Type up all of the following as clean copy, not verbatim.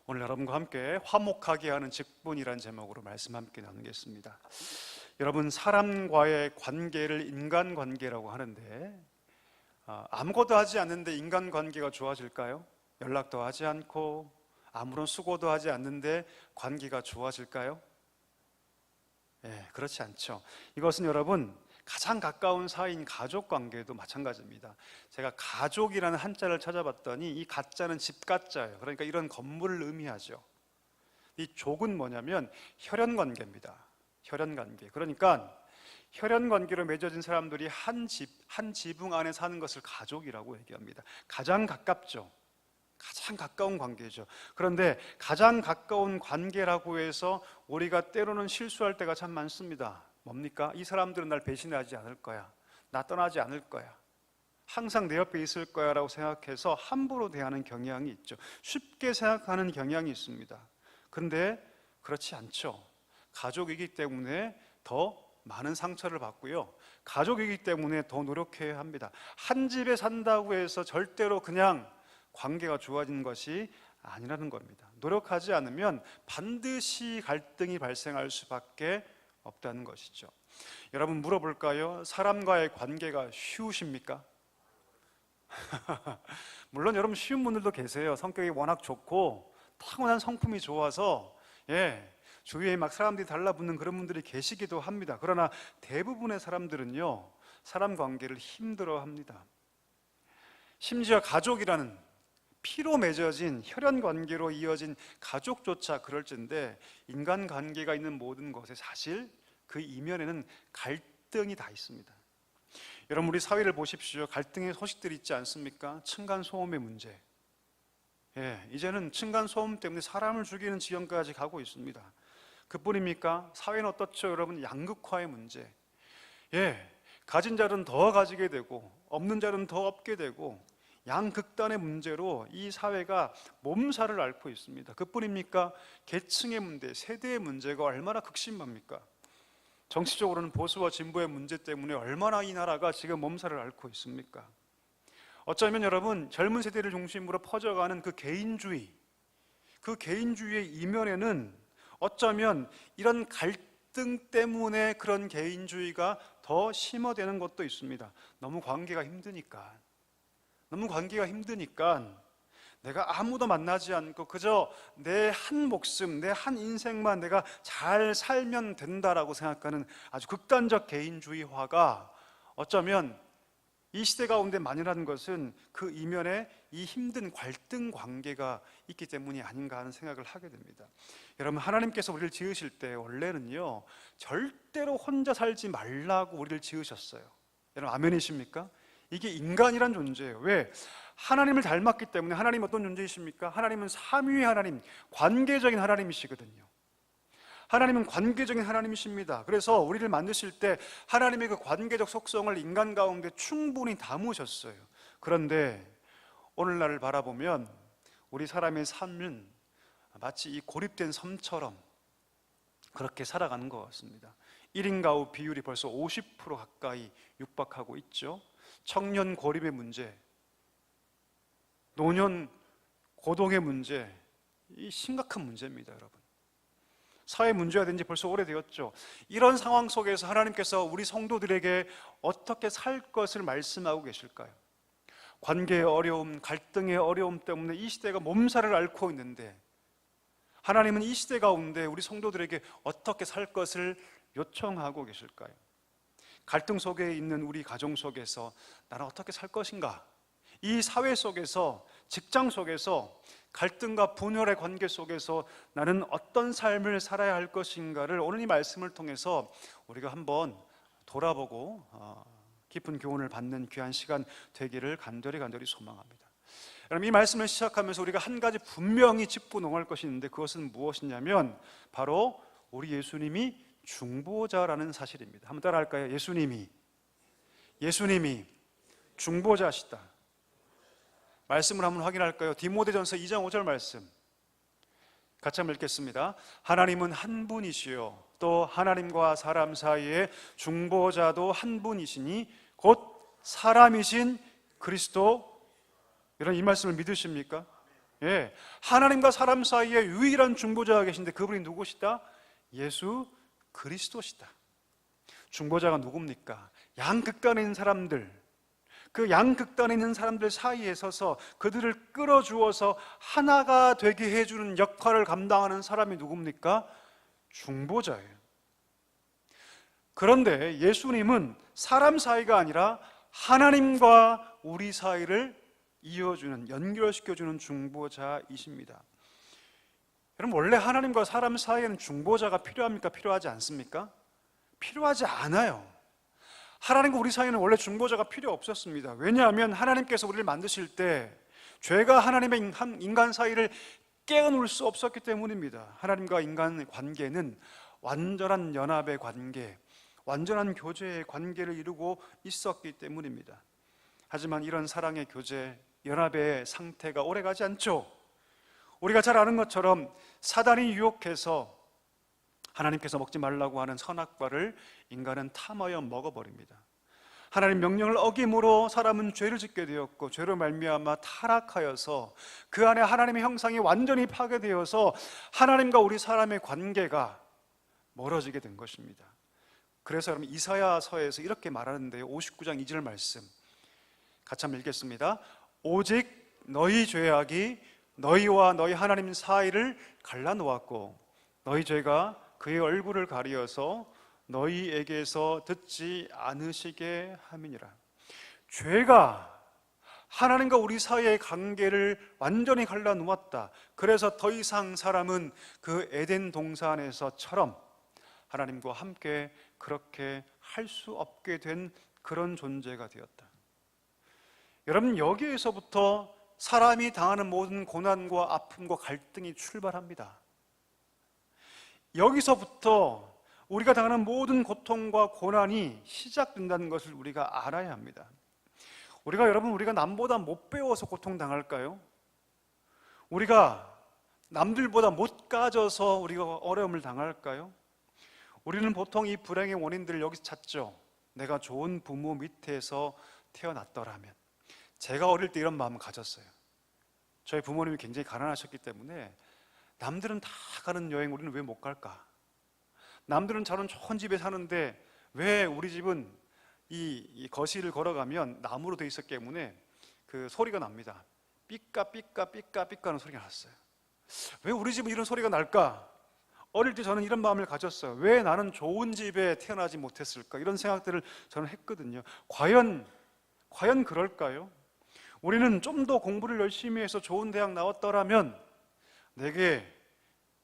오늘 여러분과 함께 화목하게 하는 직분이라는 제목으로 말씀 함께 나누겠습니다. 여러분, 사람과의 관계를 인간관계라고 하는데 아무것도 하지 않는데 인간관계가 좋아질까요? 연락도 하지 않고 아무런 수고도 하지 않는데 관계가 좋아질까요? 그렇지 않죠. 이것은 여러분, 가장 가까운 사이인 가족 관계도 마찬가지입니다. 제가 가족이라는 한자를 찾아봤더니 이 가자는 집가자예요. 그러니까 이런 건물을 의미하죠. 이 족은 뭐냐면 혈연관계입니다. 혈연관계. 그러니까 혈연관계로 맺어진 사람들이 한 지붕 안에 사는 것을 가족이라고 얘기합니다. 가장 가깝죠. 가장 가까운 관계죠. 그런데 가장 가까운 관계라고 해서 우리가 때로는 실수할 때가 참 많습니다. 뭡니까? 이 사람들은 날 배신하지 않을 거야, 나 떠나지 않을 거야, 항상 내 옆에 있을 거야 라고 생각해서 함부로 대하는 경향이 있죠. 쉽게 생각하는 경향이 있습니다. 그런데 그렇지 않죠. 가족이기 때문에 더 많은 상처를 받고요, 가족이기 때문에 더 노력해야 합니다. 한 집에 산다고 해서 절대로 그냥 관계가 좋아지는 것이 아니라는 겁니다. 노력하지 않으면 반드시 갈등이 발생할 수밖에 없다는 것이죠. 여러분, 물어볼까요? 사람과의 관계가 쉬우십니까? 물론 여러분, 쉬운 분들도 계세요. 성격이 워낙 좋고 타고난 성품이 좋아서 주위에 막 사람들이 달라붙는 그런 분들이 계시기도 합니다. 그러나 대부분의 사람들은요, 사람 관계를 힘들어합니다. 심지어 가족이라는 피로 맺어진 혈연 관계로 이어진 가족조차 그럴진데, 인간관계가 있는 모든 것에 사실 그 이면에는 갈등이 다 있습니다. 여러분, 우리 사회를 보십시오. 갈등의 소식들이 있지 않습니까? 층간소음의 문제. 이제는 층간소음 때문에 사람을 죽이는 지경까지 가고 있습니다. 그뿐입니까? 사회는 어떻죠? 여러분, 양극화의 문제. 가진 자는 더 가지게 되고 없는 자는 더 없게 되고, 양극단의 문제로 이 사회가 몸살을 앓고 있습니다. 그뿐입니까? 계층의 문제, 세대의 문제가 얼마나 극심합니까? 정치적으로는 보수와 진보의 문제 때문에 얼마나 이 나라가 지금 몸살을 앓고 있습니까? 어쩌면 여러분, 젊은 세대를 중심으로 퍼져가는 그 개인주의, 그 개인주의의 이면에는 어쩌면 이런 갈등 때문에 그런 개인주의가 더 심화되는 것도 있습니다. 너무 관계가 힘드니까 내가 아무도 만나지 않고 그저 내 한 목숨, 내 한 인생만 내가 잘 살면 된다라고 생각하는 아주 극단적 개인주의화가 어쩌면 이 시대 가운데 만연한 것은 그 이면에 이 힘든 갈등 관계가 있기 때문이 아닌가 하는 생각을 하게 됩니다. 여러분, 하나님께서 우리를 지으실 때 원래는요, 절대로 혼자 살지 말라고 우리를 지으셨어요. 여러분, 아멘이십니까? 이게 인간이란 존재예요. 왜? 하나님을 닮았기 때문에. 하나님 어떤 존재이십니까? 하나님은 삼위의 하나님, 관계적인 하나님이시거든요. 하나님은 관계적인 하나님이십니다. 그래서 우리를 만드실 때 하나님의 그 관계적 속성을 인간 가운데 충분히 담으셨어요. 그런데 오늘날을 바라보면 우리 사람의 삶은 마치 이 고립된 섬처럼 그렇게 살아가는 것 같습니다. 1인 가구 비율이 벌써 50% 가까이 육박하고 있죠. 청년 고립의 문제, 노년 고동의 문제, 이 심각한 문제입니다. 여러분, 사회 문제가 된 지 벌써 오래되었죠. 이런 상황 속에서 하나님께서 우리 성도들에게 어떻게 살 것을 말씀하고 계실까요? 관계의 어려움, 갈등의 어려움 때문에 이 시대가 몸살을 앓고 있는데, 하나님은 이 시대 가운데 우리 성도들에게 어떻게 살 것을 요청하고 계실까요? 갈등 속에 있는 우리 가정 속에서 나는 어떻게 살 것인가? 이 사회 속에서, 직장 속에서, 갈등과 분열의 관계 속에서 나는 어떤 삶을 살아야 할 것인가를 오늘 이 말씀을 통해서 우리가 한번 돌아보고 깊은 교훈을 받는 귀한 시간 되기를 간절히 소망합니다. 여러분, 이 말씀을 시작하면서 우리가 한 가지 분명히 짚고 넘어갈 것이 있는데, 그것은 무엇이냐면 바로 우리 예수님이 중보자라는 사실입니다. 한번 따라 할까요? 예수님이 중보자시다. 말씀을 한번 확인할까요? 디모데전서 2장 5절 말씀 같이 한번 읽겠습니다. 하나님은 한 분이시요 또 하나님과 사람 사이에 중보자도 한 분이시니 곧 사람이신 그리스도. 여러분, 이 말씀을 믿으십니까? 예, 하나님과 사람 사이에 유일한 중보자가 계신데 그분이 누구시다? 예수 그리스도시다. 중보자가 누굽니까? 양극단에 있는 사람들, 그 양극단에 있는 사람들 사이에 서서 그들을 끌어주어서 하나가 되게 해주는 역할을 감당하는 사람이 누굽니까? 중보자예요. 그런데 예수님은 사람 사이가 아니라 하나님과 우리 사이를 이어주는, 연결시켜주는 중보자이십니다. 여러분, 원래 하나님과 사람 사이에는 중보자가 필요합니까? 필요하지 않습니까? 필요하지 않아요. 하나님과 우리 사이에는 원래 중보자가 필요 없었습니다. 왜냐하면 하나님께서 우리를 만드실 때 죄가 하나님의 인간 사이를 깨어놓을 수 없었기 때문입니다. 하나님과 인간의 관계는 완전한 연합의 관계, 완전한 교제의 관계를 이루고 있었기 때문입니다. 하지만 이런 사랑의 교제, 연합의 상태가 오래가지 않죠. 우리가 잘 아는 것처럼 사단이 유혹해서 하나님께서 먹지 말라고 하는 선악과를 인간은 탐하여 먹어버립니다. 하나님 명령을 어김으로 사람은 죄를 짓게 되었고, 죄로 말미암아 타락하여서 그 안에 하나님의 형상이 완전히 파괴되어서 하나님과 우리 사람의 관계가 멀어지게 된 것입니다. 그래서 여러분, 이사야서에서 이렇게 말하는데요, 59장 2절 말씀 같이 한번 읽겠습니다. 오직 너희 죄악이 너희와 너희 하나님 사이를 갈라놓았고 너희 죄가 그의 얼굴을 가리어서 너희에게서 듣지 않으시게 함이니라. 죄가 하나님과 우리 사이의 관계를 완전히 갈라놓았다. 그래서 더 이상 사람은 그 에덴 동산에서처럼 하나님과 함께 그렇게 할 수 없게 된 그런 존재가 되었다. 여러분, 여기에서부터 사람이 당하는 모든 고난과 아픔과 갈등이 출발합니다. 여기서부터 우리가 당하는 모든 고통과 고난이 시작된다는 것을 우리가 알아야 합니다. 우리가 남보다 못 배워서 고통당할까요? 우리가 남들보다 못 가져서 우리가 어려움을 당할까요? 우리는 보통 이 불행의 원인들을 여기서 찾죠. 내가 좋은 부모 밑에서 태어났더라면. 제가 어릴 때 이런 마음을 가졌어요. 저희 부모님이 굉장히 가난하셨기 때문에 남들은 다 가는 여행 우리는 왜 못 갈까? 남들은 저런 좋은 집에 사는데 왜 우리 집은 이 거실을 걸어가면 나무로 돼 있었기 때문에 그 소리가 납니다. 삐까 삐까 삐까 삐까 하는 소리가 났어요. 왜 우리 집은 이런 소리가 날까? 어릴 때 저는 이런 마음을 가졌어요. 왜 나는 좋은 집에 태어나지 못했을까? 이런 생각들을 저는 했거든요. 과연 그럴까요? 우리는 좀 더 공부를 열심히 해서 좋은 대학 나왔더라면 내게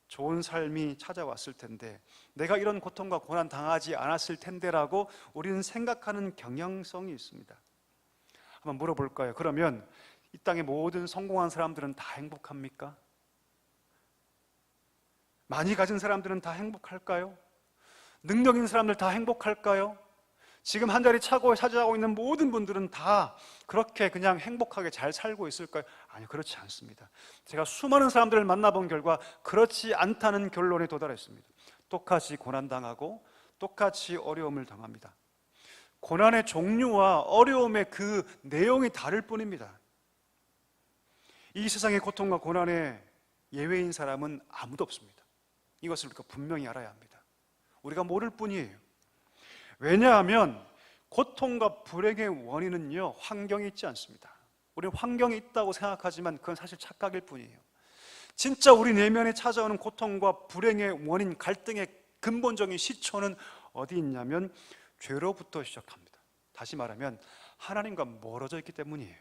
좋은 삶이 찾아왔을 텐데, 내가 이런 고통과 고난 당하지 않았을 텐데라고 우리는 생각하는 경향성이 있습니다. 한번 물어볼까요? 그러면 이 땅의 모든 성공한 사람들은 다 행복합니까? 많이 가진 사람들은 다 행복할까요? 능력 있는 사람들 다 행복할까요? 지금 한 자리 차고 차지하고 있는 모든 분들은 다 그렇게 그냥 행복하게 잘 살고 있을까요? 아니요, 그렇지 않습니다. 제가 수많은 사람들을 만나본 결과 그렇지 않다는 결론에 도달했습니다. 똑같이 고난당하고 똑같이 어려움을 당합니다. 고난의 종류와 어려움의 그 내용이 다를 뿐입니다. 이 세상의 고통과 고난의 예외인 사람은 아무도 없습니다. 이것을 우리가 분명히 알아야 합니다. 우리가 모를 뿐이에요. 왜냐하면 고통과 불행의 원인은요, 환경에 있지 않습니다. 우리는 환경에 있다고 생각하지만 그건 사실 착각일 뿐이에요. 진짜 우리 내면에 찾아오는 고통과 불행의 원인, 갈등의 근본적인 시초는 어디 있냐면 죄로부터 시작합니다. 다시 말하면 하나님과 멀어져 있기 때문이에요.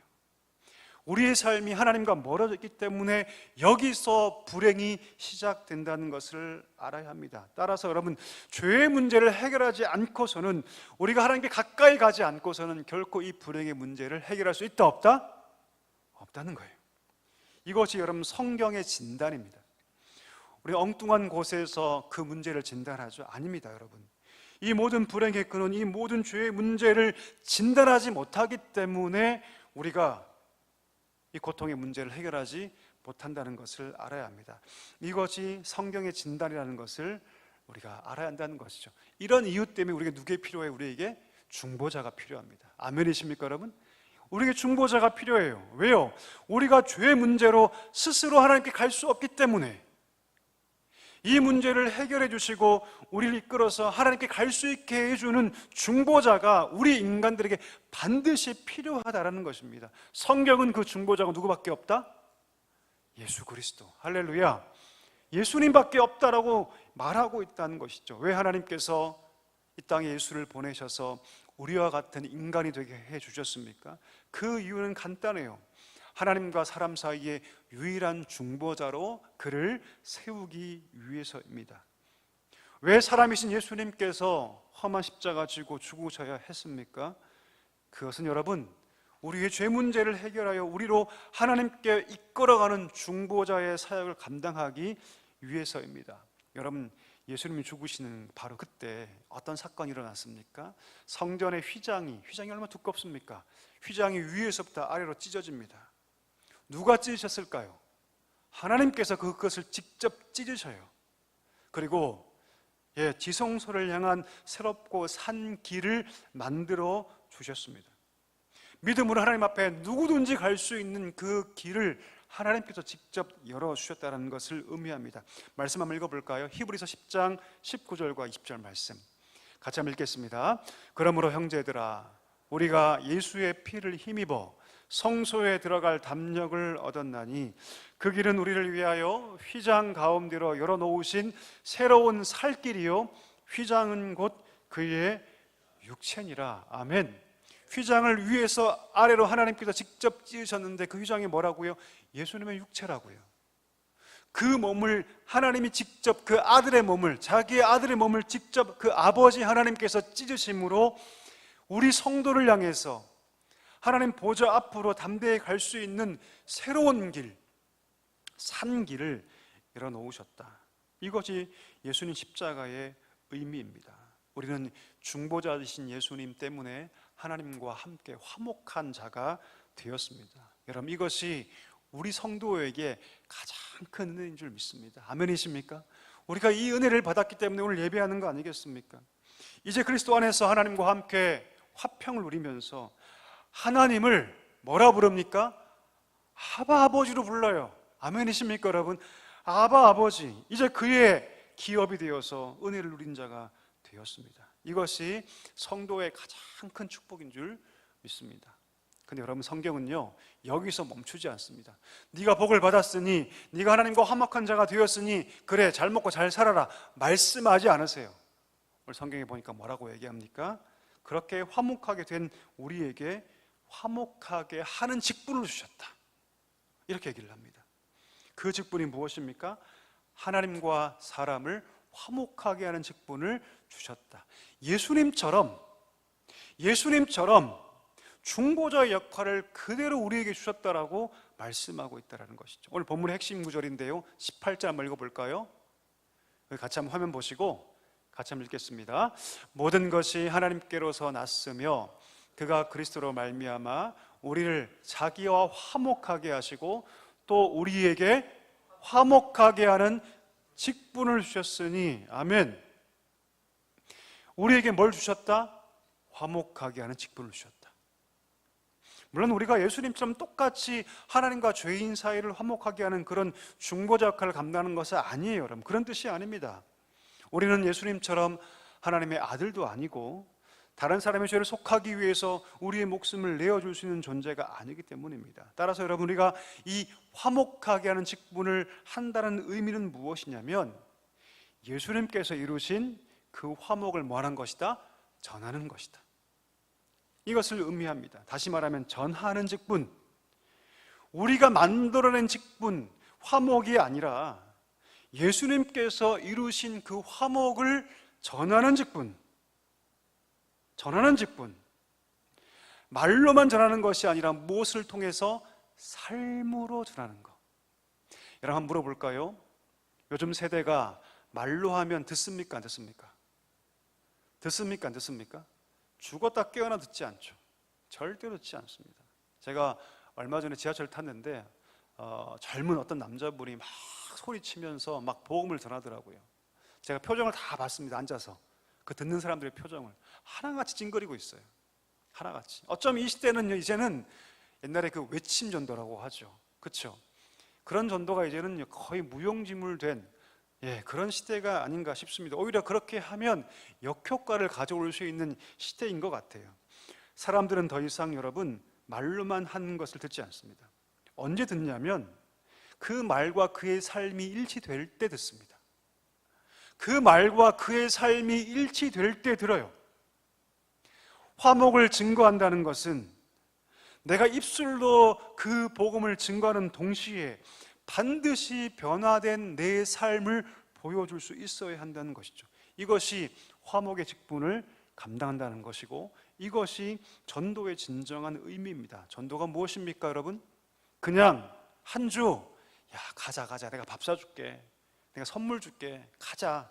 우리의 삶이 하나님과 멀어져 있기 때문에 여기서 불행이 시작된다는 것을 알아야 합니다. 따라서 여러분, 죄의 문제를 해결하지 않고서는, 우리가 하나님께 가까이 가지 않고서는 결코 이 불행의 문제를 해결할 수 있다 없다? 없다는 거예요. 이것이 여러분 성경의 진단입니다. 우리 엉뚱한 곳에서 그 문제를 진단하죠? 아닙니다, 여러분. 이 모든 불행의 근원, 이 모든 죄의 문제를 진단하지 못하기 때문에 우리가 이 고통의 문제를 해결하지 못한다는 것을 알아야 합니다. 이것이 성경의 진단이라는 것을 우리가 알아야 한다는 것이죠. 이런 이유 때문에 우리가 누구에 필요해요? 우리에게 중보자가 필요합니다. 아멘이십니까, 여러분? 우리에게 중보자가 필요해요. 왜요? 우리가 죄의 문제로 스스로 하나님께 갈 수 없기 때문에 이 문제를 해결해 주시고 우리를 이끌어서 하나님께 갈 수 있게 해주는 중보자가 우리 인간들에게 반드시 필요하다라는 것입니다. 성경은 그 중보자가 누구밖에 없다? 예수 그리스도. 할렐루야. 예수님밖에 없다라고 말하고 있다는 것이죠. 왜 하나님께서 이 땅에 예수를 보내셔서 우리와 같은 인간이 되게 해주셨습니까? 그 이유는 간단해요. 하나님과 사람 사이의 유일한 중보자로 그를 세우기 위해서입니다. 왜 사람이신 예수님께서 험한 십자가 지고 죽으셔야 했습니까? 그것은 여러분, 우리의 죄 문제를 해결하여 우리로 하나님께 이끌어가는 중보자의 사역을 감당하기 위해서입니다. 여러분, 예수님이 죽으시는 바로 그때 어떤 사건이 일어났습니까? 성전의 휘장이 얼마나 두껍습니까? 휘장이 위에서부터 아래로 찢어집니다. 누가 찢으셨을까요? 하나님께서 그것을 직접 찢으셔요. 그리고 지성소를 향한 새롭고 산 길을 만들어 주셨습니다. 믿음으로 하나님 앞에 누구든지 갈 수 있는 그 길을 하나님께서 직접 열어주셨다는 것을 의미합니다. 말씀 한번 읽어볼까요? 히브리서 10장 19절과 20절 말씀 같이 한번 읽겠습니다. 그러므로 형제들아, 우리가 예수의 피를 힘입어 성소에 들어갈 담력을 얻었나니 그 길은 우리를 위하여 휘장 가운데로 열어놓으신 새로운 살 길이요 휘장은 곧 그의 육체니라. 아멘. 휘장을 위에서 아래로 하나님께서 직접 찢으셨는데 그 휘장이 뭐라고요? 예수님의 육체라고요. 그 몸을 하나님이 직접 그 아들의 몸을, 자기의 아들의 몸을 직접 그 아버지 하나님께서 찢으심으로 우리 성도를 향해서 하나님 보좌 앞으로 담대히 갈 수 있는 새로운 길, 산 길을 열어놓으셨다. 이것이 예수님 십자가의 의미입니다. 우리는 중보자이신 예수님 때문에 하나님과 함께 화목한 자가 되었습니다. 여러분, 이것이 우리 성도에게 가장 큰 은혜인 줄 믿습니다. 아멘이십니까? 우리가 이 은혜를 받았기 때문에 오늘 예배하는 거 아니겠습니까? 이제 그리스도 안에서 하나님과 함께 화평을 누리면서 하나님을 뭐라 부릅니까? 아바 아버지로 불러요. 아멘이십니까 여러분? 아바 아버지, 이제 그의 기업이 되어서 은혜를 누린 자가 되었습니다. 이것이 성도의 가장 큰 축복인 줄 믿습니다. 근데 여러분, 성경은요 여기서 멈추지 않습니다. 네가 복을 받았으니, 네가 하나님과 화목한 자가 되었으니 그래 잘 먹고 잘 살아라 말씀하지 않으세요. 오늘 성경에 보니까 뭐라고 얘기합니까? 그렇게 화목하게 된 우리에게 화목하게 하는 직분을 주셨다, 이렇게 얘기를 합니다. 그 직분이 무엇입니까? 하나님과 사람을 화목하게 하는 직분을 주셨다. 예수님처럼 중보자의 역할을 그대로 우리에게 주셨다라고 말씀하고 있다는 것이죠. 오늘 본문의 핵심 구절인데요, 18절 한번 읽어볼까요? 같이 한번 화면 보시고 같이 한번 읽겠습니다. 모든 것이 하나님께로서 났으며 그가 그리스도로 말미암아 우리를 자기와 화목하게 하시고 또 우리에게 화목하게 하는 직분을 주셨으니. 아멘. 우리에게 뭘 주셨다? 화목하게 하는 직분을 주셨다. 물론 우리가 예수님처럼 똑같이 하나님과 죄인 사이를 화목하게 하는 그런 중보자 역할을 감당하는 것은 아니에요, 여러분. 그런 뜻이 아닙니다. 우리는 예수님처럼 하나님의 아들도 아니고 다른 사람의 죄를 속하기 위해서 우리의 목숨을 내어줄 수 있는 존재가 아니기 때문입니다. 따라서 여러분, 우리가 이 화목하게 하는 직분을 한다는 의미는 무엇이냐면 예수님께서 이루신 그 화목을 뭐하는 것이다? 전하는 것이다. 이것을 의미합니다. 다시 말하면 전하는 직분, 우리가 만들어낸 직분, 화목이 아니라 예수님께서 이루신 그 화목을 전하는 직분, 말로만 전하는 것이 아니라 무엇을 통해서? 삶으로 전하는 것. 여러분, 한번 물어볼까요? 요즘 세대가 말로 하면 듣습니까? 안 듣습니까? 듣습니까? 안 듣습니까? 죽었다 깨어나 듣지 않죠. 절대로 듣지 않습니다. 제가 얼마 전에 지하철 탔는데 젊은 어떤 남자분이 막 소리치면서 막 복음을 전하더라고요. 제가 표정을 다 봤습니다. 앉아서 그 듣는 사람들의 표정을 하나같이 찡그리고 있어요. 하나같이. 어쩌면 이 시대는요, 이제는 옛날에 그 외침 전도라고 하죠. 그렇죠? 그런 전도가 이제는 거의 무용지물된 그런 시대가 아닌가 싶습니다. 오히려 그렇게 하면 역효과를 가져올 수 있는 시대인 것 같아요. 사람들은 더 이상 여러분 말로만 하는 것을 듣지 않습니다. 언제 듣냐면 그 말과 그의 삶이 일치될 때 듣습니다. 그 말과 그의 삶이 일치될 때 들어요. 화목을 증거한다는 것은 내가 입술로 그 복음을 증거하는 동시에 반드시 변화된 내 삶을 보여줄 수 있어야 한다는 것이죠. 이것이 화목의 직분을 감당한다는 것이고, 이것이 전도의 진정한 의미입니다. 전도가 무엇입니까, 여러분? 그냥 한 주, 야, 가자, 내가 밥 사줄게, 내가 선물 줄게, 가자.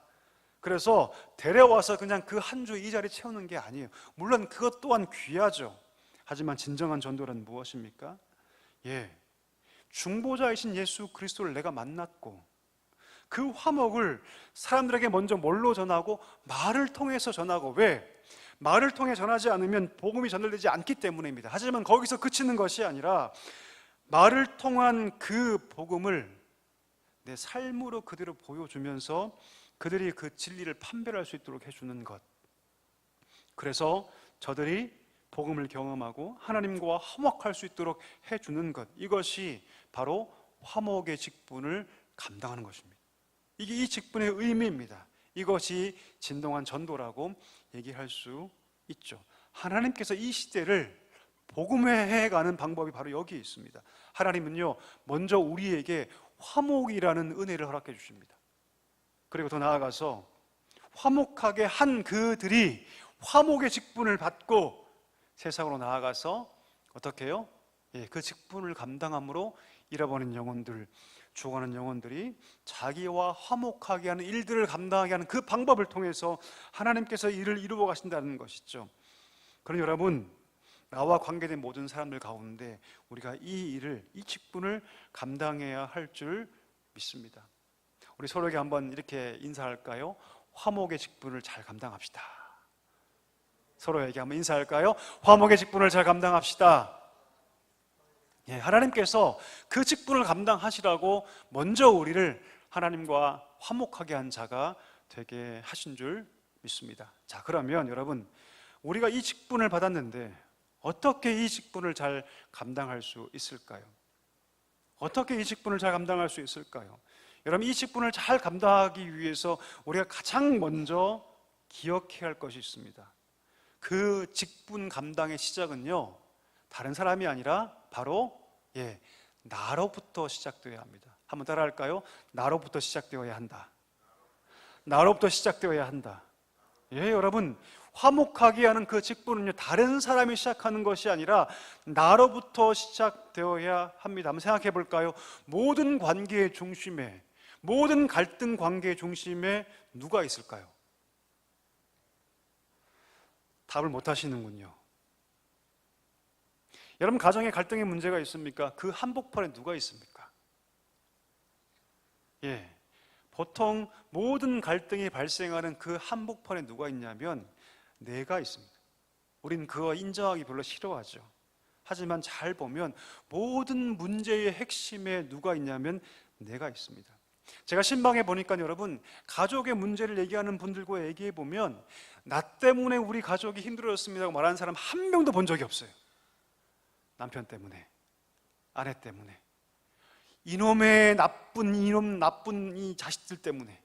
그래서 데려와서 그냥 그 한 주 이 자리 채우는 게 아니에요. 물론 그것 또한 귀하죠. 하지만 진정한 전도란 무엇입니까? 중보자이신 예수 그리스도를 내가 만났고, 그 화목을 사람들에게 먼저 뭘로 전하고? 말을 통해서 전하고. 왜? 말을 통해 전하지 않으면 복음이 전달되지 않기 때문입니다. 하지만 거기서 그치는 것이 아니라 말을 통한 그 복음을 내 삶으로 그대로 보여주면서 그들이 그 진리를 판별할 수 있도록 해주는 것. 그래서 저들이 복음을 경험하고 하나님과 화목할 수 있도록 해주는 것, 이것이 바로 화목의 직분을 감당하는 것입니다. 이게 이 직분의 의미입니다. 이것이 진정한 전도라고 얘기할 수 있죠. 하나님께서 이 시대를 복음화해가는 방법이 바로 여기에 있습니다. 하나님은요, 먼저 우리에게 화목이라는 은혜를 허락해 주십니다. 그리고 더 나아가서 화목하게 한 그들이 화목의 직분을 받고 세상으로 나아가서 어떻게 해요? 그 직분을 감당함으로 잃어버린 영혼들, 죽어가는 영혼들이 자기와 화목하게 하는 일들을 감당하게 하는 그 방법을 통해서 하나님께서 일을 이루어 가신다는 것이죠. 그럼 여러분, 나와 관계된 모든 사람들 가운데 우리가 이 일을, 이 직분을 감당해야 할 줄 믿습니다. 우리 서로에게 한번 이렇게 인사할까요? 화목의 직분을 잘 감당합시다. 서로에게 한번 인사할까요? 화목의 직분을 잘 감당합시다. 하나님께서 그 직분을 감당하시라고 먼저 우리를 하나님과 화목하게 한 자가 되게 하신 줄 믿습니다. 자, 그러면 여러분, 우리가 이 직분을 받았는데 어떻게 이 직분을 잘 감당할 수 있을까요? 어떻게 이 직분을 잘 감당할 수 있을까요? 여러분, 이 직분을 잘 감당하기 위해서 우리가 가장 먼저 기억해야 할 것이 있습니다. 그 직분 감당의 시작은요, 다른 사람이 아니라 바로 나로부터 시작되어야 합니다. 한번 따라할까요? 나로부터 시작되어야 한다. 나로부터 시작되어야 한다. 여러분, 화목하게 하는 그 직분은요, 다른 사람이 시작하는 것이 아니라 나로부터 시작되어야 합니다. 한번 생각해 볼까요? 모든 관계의 중심에, 모든 갈등 관계의 중심에 누가 있을까요? 답을 못 하시는군요. 여러분, 가정에 갈등의 문제가 있습니까? 그 한복판에 누가 있습니까? 보통 모든 갈등이 발생하는 그 한복판에 누가 있냐면 내가 있습니다. 우린 그거 인정하기 별로 싫어하죠. 하지만 잘 보면 모든 문제의 핵심에 누가 있냐면 내가 있습니다. 제가 신방에 보니까 여러분, 가족의 문제를 얘기하는 분들과 얘기해 보면 나 때문에 우리 가족이 힘들어졌습니다고 말하는 사람 한 명도 본 적이 없어요. 남편 때문에, 아내 때문에, 이놈의 나쁜 이 자식들 때문에.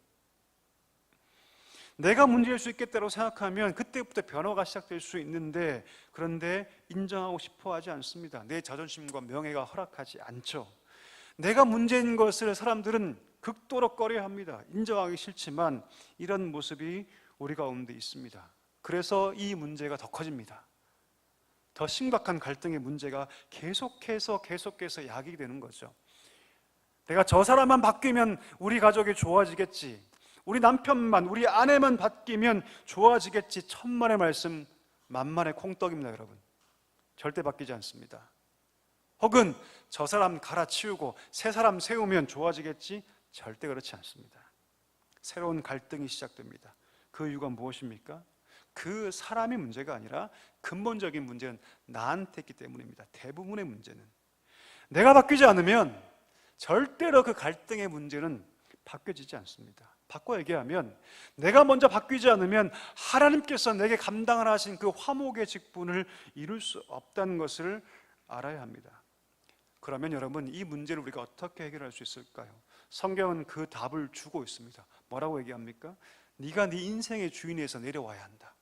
내가 문제일 수 있겠다고 생각하면 그때부터 변화가 시작될 수 있는데, 그런데 인정하고 싶어 하지 않습니다. 내 자존심과 명예가 허락하지 않죠. 내가 문제인 것을 사람들은 극도로 꺼려합니다. 인정하기 싫지만 이런 모습이 우리 가운데 있습니다. 그래서 이 문제가 더 커집니다. 더 심각한 갈등의 문제가 계속해서 야기가 되는 거죠. 내가 저 사람만 바뀌면 우리 가족이 좋아지겠지, 우리 남편만, 우리 아내만 바뀌면 좋아지겠지. 천만의 말씀, 만만의 콩떡입니다. 여러분, 절대 바뀌지 않습니다. 혹은 저 사람 갈아치우고 새 사람 세우면 좋아지겠지? 절대 그렇지 않습니다. 새로운 갈등이 시작됩니다. 그 이유가 무엇입니까? 그 사람의 문제가 아니라 근본적인 문제는 나한테 있기 때문입니다. 대부분의 문제는 내가 바뀌지 않으면 절대로 그 갈등의 문제는 바뀌어지지 않습니다. 바꿔 얘기하면 내가 먼저 바뀌지 않으면 하나님께서 내게 감당을 하신 그 화목의 직분을 이룰 수 없다는 것을 알아야 합니다. 그러면 여러분, 이 문제를 우리가 어떻게 해결할 수 있을까요? 성경은 그 답을 주고 있습니다. 뭐라고 얘기합니까? 네가 네 인생의 주인에서 내려와야 한다.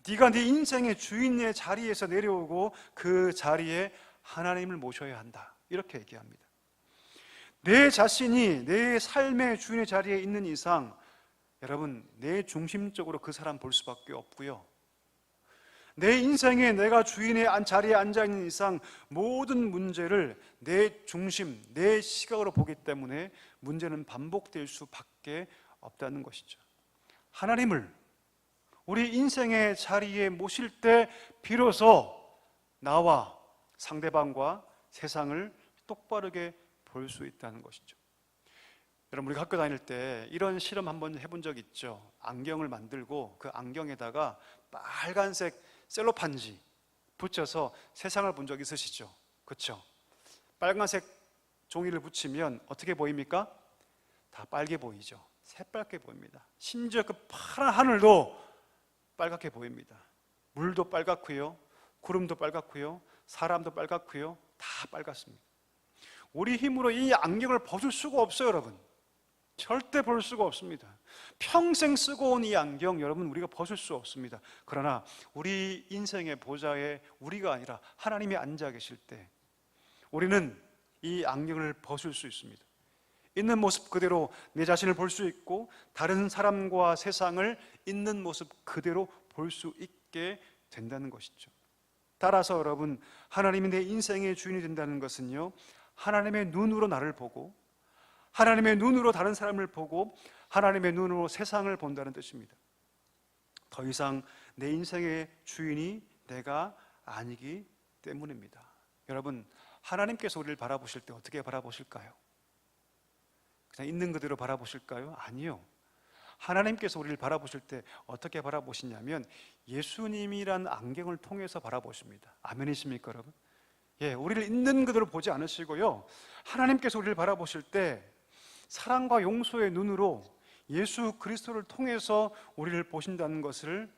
네가 네 인생의 주인의 자리에서 내려오고 그 자리에 하나님을 모셔야 한다. 이렇게 얘기합니다. 내 자신이 내 삶의 주인의 자리에 있는 이상 여러분, 내 중심적으로 그 사람 볼 수밖에 없고요, 내 인생에 내가 주인의 자리에 앉아있는 이상 모든 문제를 내 중심, 내 시각으로 보기 때문에 문제는 반복될 수밖에 없다는 것이죠. 하나님을 우리 인생의 자리에 모실 때 비로소 나와 상대방과 세상을 똑바르게 볼 수 있다는 것이죠. 여러분, 우리 학교 다닐 때 이런 실험 한번 해본 적 있죠. 안경을 만들고 그 안경에다가 빨간색 셀로판지 붙여서 세상을 본 적 있으시죠? 그렇죠? 빨간색 종이를 붙이면 어떻게 보입니까? 다 빨개 보이죠. 새빨개 보입니다. 심지어 그 파란 하늘도 빨갛게 보입니다. 물도 빨갛고요, 구름도 빨갛고요, 사람도 빨갛고요, 다 빨갛습니다. 우리 힘으로 이 안경을 벗을 수가 없어요, 여러분. 절대 벗을 수가 없습니다. 평생 쓰고 온 이 안경, 여러분, 우리가 벗을 수 없습니다. 그러나 우리 인생의 보좌에 우리가 아니라 하나님이 앉아 계실 때 우리는 이 안경을 벗을 수 있습니다. 있는 모습 그대로 내 자신을 볼 수 있고 다른 사람과 세상을 있는 모습 그대로 볼 수 있게 된다는 것이죠. 따라서 여러분, 하나님이 내 인생의 주인이 된다는 것은요, 하나님의 눈으로 나를 보고 하나님의 눈으로 다른 사람을 보고 하나님의 눈으로 세상을 본다는 뜻입니다. 더 이상 내 인생의 주인이 내가 아니기 때문입니다. 여러분, 하나님께서 우리를 바라보실 때 어떻게 바라보실까요? 그냥 있는 그대로 바라보실까요? 아니요. 하나님께서 우리를 바라보실 때 어떻게 바라보시냐면 예수님이란 안경을 통해서 바라보십니다. 아멘이십니까, 여러분? 예, 우리를 있는 그대로 보지 않으시고요, 하나님께서 우리를 바라보실 때 사랑과 용서의 눈으로 예수 그리스도를 통해서 우리를 보신다는 것을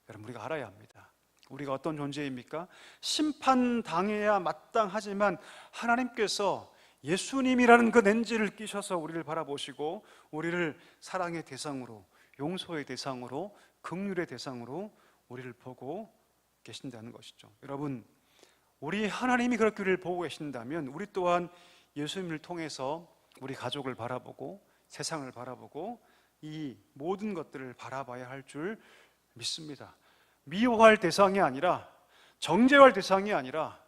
여러분, 우리가 알아야 합니다. 우리가 어떤 존재입니까? 심판당해야 마땅하지만 하나님께서 예수님이라는 그 렌즈를 끼셔서 우리를 바라보시고 우리를 사랑의 대상으로, 용서의 대상으로, 긍휼의 대상으로 우리를 보고 계신다는 것이죠. 여러분, 우리 하나님이 그렇게 우리를 보고 계신다면 우리 또한 예수님을 통해서 우리 가족을 바라보고 세상을 바라보고 이 모든 것들을 바라봐야 할 줄 믿습니다. 미워할 대상이 아니라, 정죄할 대상이 아니라,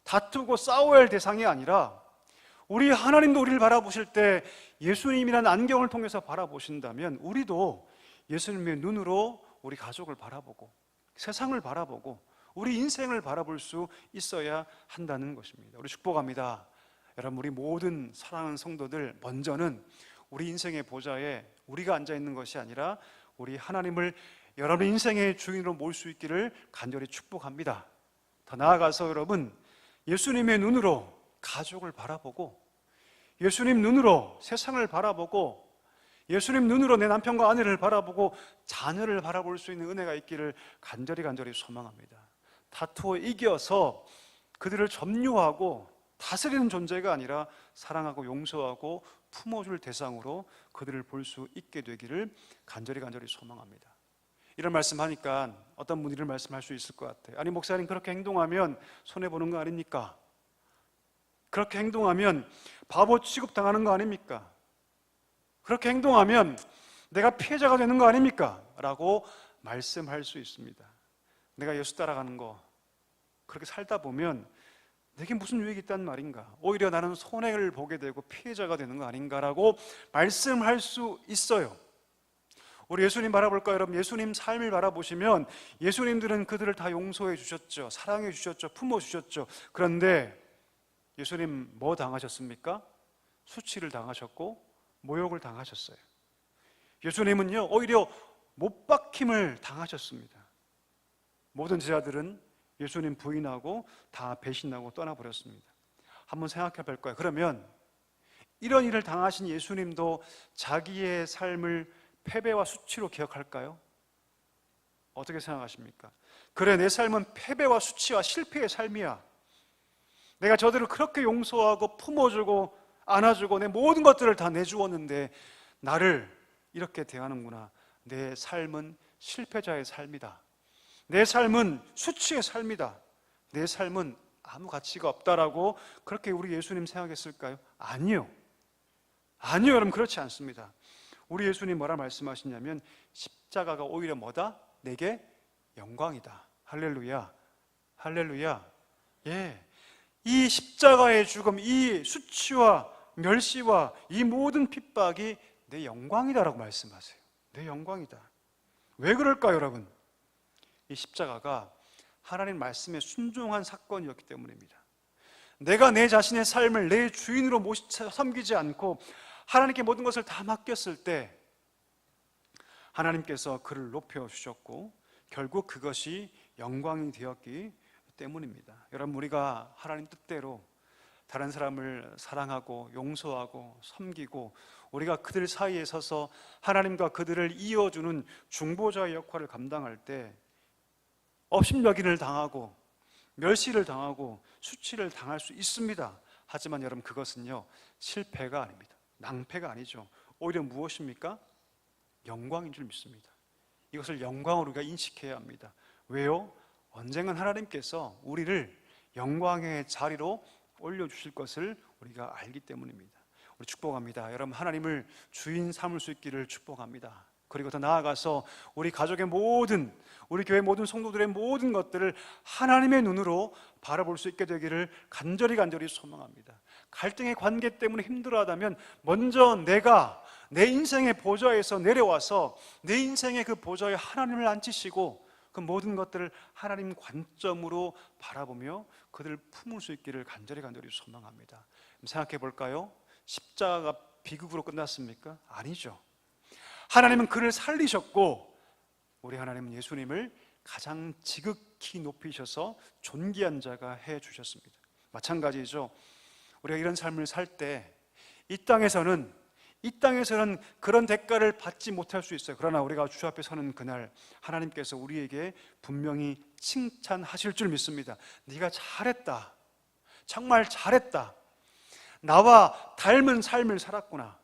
다투고 싸워야 할 대상이 아니라, 우리 하나님도 우리를 바라보실 때 예수님이라는 안경을 통해서 바라보신다면 우리도 예수님의 눈으로 우리 가족을 바라보고 세상을 바라보고 우리 인생을 바라볼 수 있어야 한다는 것입니다. 우리 축복합니다. 여러분, 우리 모든 사랑하는 성도들, 먼저는 우리 인생의 보좌에 우리가 앉아있는 것이 아니라 우리 하나님을 여러분 인생의 주인으로 모을 수 있기를 간절히 축복합니다. 더 나아가서 여러분, 예수님의 눈으로 가족을 바라보고 예수님 눈으로 세상을 바라보고 예수님 눈으로 내 남편과 아내를 바라보고 자녀를 바라볼 수 있는 은혜가 있기를 간절히 소망합니다. 다투어 이겨서 그들을 점유하고 다스리는 존재가 아니라 사랑하고 용서하고 품어줄 대상으로 그들을 볼 수 있게 되기를 간절히 소망합니다. 이런 말씀하니까 어떤 분이 이런 말씀할 수 있을 것 같아요. 아니, 목사님, 그렇게 행동하면 손해보는 거 아닙니까? 그렇게 행동하면 바보 취급당하는 거 아닙니까? 그렇게 행동하면 내가 피해자가 되는 거 아닙니까? 라고 말씀할 수 있습니다. 내가 예수 따라가는 거 그렇게 살다 보면 내게 무슨 유익이 있단 말인가? 오히려 나는 손해를 보게 되고 피해자가 되는 거 아닌가라고 말씀할 수 있어요. 우리 예수님 바라볼까요, 여러분? 예수님 삶을 바라보시면 예수님들은 그들을 다 용서해 주셨죠. 사랑해 주셨죠. 품어 주셨죠. 그런데 예수님 뭐 당하셨습니까? 수치를 당하셨고 모욕을 당하셨어요. 예수님은요, 오히려 못 박힘을 당하셨습니다. 모든 제자들은 예수님 부인하고 다 배신하고 떠나버렸습니다. 한번 생각해 볼 거예요. 그러면 이런 일을 당하신 예수님도 자기의 삶을 패배와 수치로 기억할까요? 어떻게 생각하십니까? 그래, 내 삶은 패배와 수치와 실패의 삶이야. 내가 저들을 그렇게 용서하고 품어주고 안아주고 내 모든 것들을 다 내주었는데 나를 이렇게 대하는구나. 내 삶은 실패자의 삶이다. 내 삶은 수치의 삶이다. 내 삶은 아무 가치가 없다라고 그렇게 우리 예수님 생각했을까요? 아니요. 아니요, 여러분, 그렇지 않습니다. 우리 예수님 뭐라 말씀하시냐면 십자가가 오히려 뭐다? 내게 영광이다. 할렐루야. 할렐루야. 예. 이 십자가의 죽음, 이 수치와 멸시와 이 모든 핍박이 내 영광이다라고 말씀하세요. 내 영광이다. 왜 그럴까요, 여러분? 이 십자가가 하나님 말씀에 순종한 사건이었기 때문입니다. 내가 내 자신의 삶을 내 주인으로 섬기지 않고 하나님께 모든 것을 다 맡겼을 때 하나님께서 그를 높여주셨고 결국 그것이 영광이 되었기 때문입니다. 여러분, 우리가 하나님 뜻대로 다른 사람을 사랑하고 용서하고 섬기고 우리가 그들 사이에 서서 하나님과 그들을 이어주는 중보자의 역할을 감당할 때 업신여긴을 당하고 멸시를 당하고 수치를 당할 수 있습니다. 하지만 여러분, 그것은요 실패가 아닙니다. 낭패가 아니죠. 오히려 무엇입니까? 영광인 줄 믿습니다. 이것을 영광으로 우리가 인식해야 합니다. 왜요? 언젠간 하나님께서 우리를 영광의 자리로 올려주실 것을 우리가 알기 때문입니다. 우리 축복합니다. 여러분, 하나님을 주인 삼을 수 있기를 축복합니다. 그리고 더 나아가서 우리 가족의 모든, 우리 교회 모든 성도들의 모든 것들을 하나님의 눈으로 바라볼 수 있게 되기를 간절히 소망합니다. 갈등의 관계 때문에 힘들어하다면 먼저 내가 내 인생의 보좌에서 내려와서 내 인생의 그 보좌에 하나님을 앉히시고 그 모든 것들을 하나님 관점으로 바라보며 그들을 품을 수 있기를 간절히 소망합니다. 생각해 볼까요? 십자가가 비극으로 끝났습니까? 아니죠. 하나님은 그를 살리셨고 우리 하나님은 예수님을 가장 지극히 높이셔서 존귀한 자가 해주셨습니다. 마찬가지죠. 우리가 이런 삶을 살 때 이 땅에서는 그런 대가를 받지 못할 수 있어요. 그러나 우리가 주 앞에 서는 그날 하나님께서 우리에게 분명히 칭찬하실 줄 믿습니다. 네가 잘했다. 정말 잘했다. 나와 닮은 삶을 살았구나.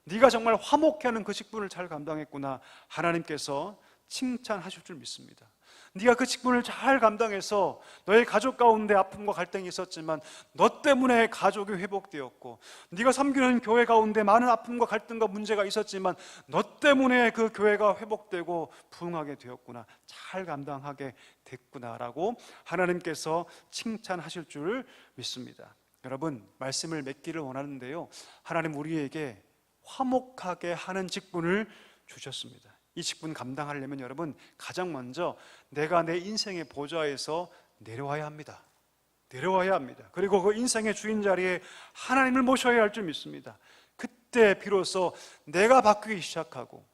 네가 정말 화목해하는 그 직분을 잘 감당했구나. 하나님께서 칭찬하실 줄 믿습니다. 네가 그 직분을 잘 감당해서 너의 가족 가운데 아픔과 갈등이 있었지만 너 때문에 가족이 회복되었고, 네가 섬기는 교회 가운데 많은 아픔과 갈등과 문제가 있었지만 너 때문에 그 교회가 회복되고 부흥하게 되었구나. 잘 감당하게 됐구나라고 하나님께서 칭찬하실 줄 믿습니다. 여러분, 말씀을 맺기를 원하는데요, 하나님 우리에게 화목하게 하는 직분을 주셨습니다. 이 직분 감당하려면 여러분, 가장 먼저 내가 내 인생의 보좌에서 내려와야 합니다. 내려와야 합니다. 그리고 그 인생의 주인 자리에 하나님을 모셔야 할 줄 믿습니다. 그때 비로소 내가 바뀌기 시작하고,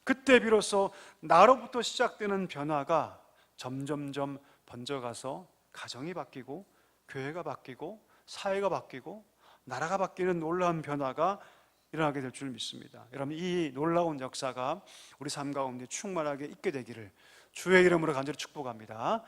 그때 비로소 나로부터 시작되는 변화가 점점점 번져가서 가정이 바뀌고 교회가 바뀌고 사회가 바뀌고 나라가 바뀌는 놀라운 변화가 일어나게 될 줄 믿습니다. 여러분, 이 놀라운 역사가 우리 삶 가운데 충만하게 있게 되기를 주의 이름으로 간절히 축복합니다.